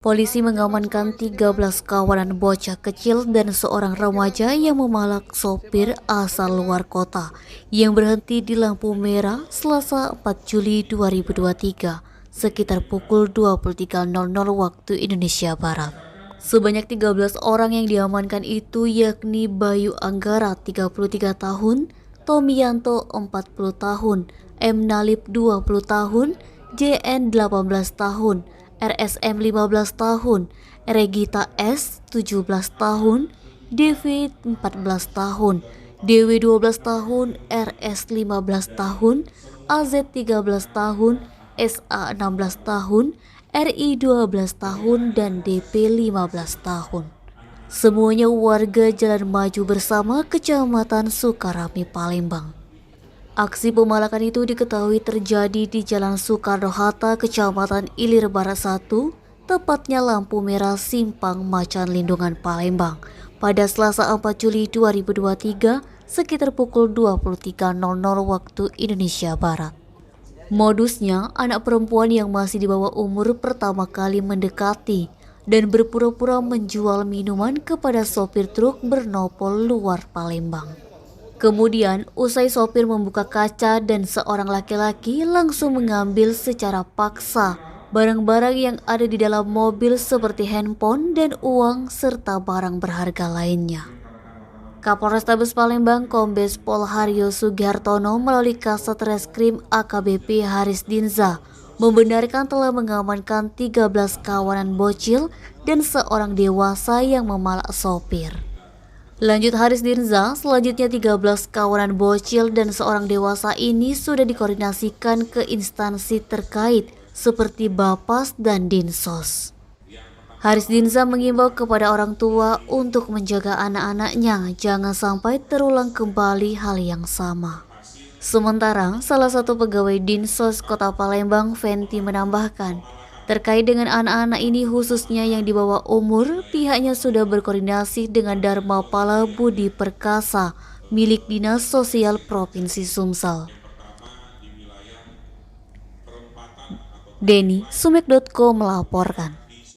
Polisi mengamankan 13 kawanan bocah kecil dan seorang remaja yang memalak sopir asal luar kota yang berhenti di lampu merah Selasa 4 Juli 2023 sekitar pukul 23.00 waktu Indonesia Barat. Sebanyak 13 orang yang diamankan itu yakni Bayu Anggara 33 tahun, Tomiyanto 40 tahun, M. Nalip 20 tahun, JN 18 tahun, RSM 15 tahun, Regita S 17 tahun, DV 14 tahun, DW 12 tahun, RS 15 tahun, AZ 13 tahun, SA 16 tahun, RI 12 tahun, dan DP 15 tahun. Semuanya warga Jalan Maju Bersama, Kecamatan Sukarami, Palembang. Aksi pemalakan itu diketahui terjadi di Jalan Soekarno-Hatta, Kecamatan Ilir Barat 1, tepatnya lampu merah Simpang Macan Lindungan, Palembang, pada Selasa 4 Juli 2023 sekitar pukul 23.00 waktu Indonesia Barat. Modusnya, anak perempuan yang masih di bawah umur pertama kali mendekati dan berpura-pura menjual minuman kepada sopir truk bernopol luar Palembang. Kemudian, usai sopir membuka kaca dan seorang laki-laki langsung mengambil secara paksa barang-barang yang ada di dalam mobil seperti handphone dan uang serta barang berharga lainnya. Kapolrestabes Palembang Kombes Pol Haryo Sugihartono melalui Kasat Reskrim AKBP Haris Dinza membenarkan telah mengamankan 13 kawanan bocil dan seorang dewasa yang memalak sopir. Lanjut Haris Dinza, selanjutnya 13 kawanan bocil dan seorang dewasa ini sudah dikoordinasikan ke instansi terkait seperti Bapas dan Dinsos. Haris Dinza mengimbau kepada orang tua untuk menjaga anak-anaknya jangan sampai terulang kembali hal yang sama. Sementara salah satu pegawai Dinsos Kota Palembang, Fenty, menambahkan, terkait dengan anak-anak ini khususnya yang di bawah umur, pihaknya sudah berkoordinasi dengan Dharma Pala Budi Perkasa milik Dinas Sosial Provinsi Sumsel. Denny, Sumek.co melaporkan.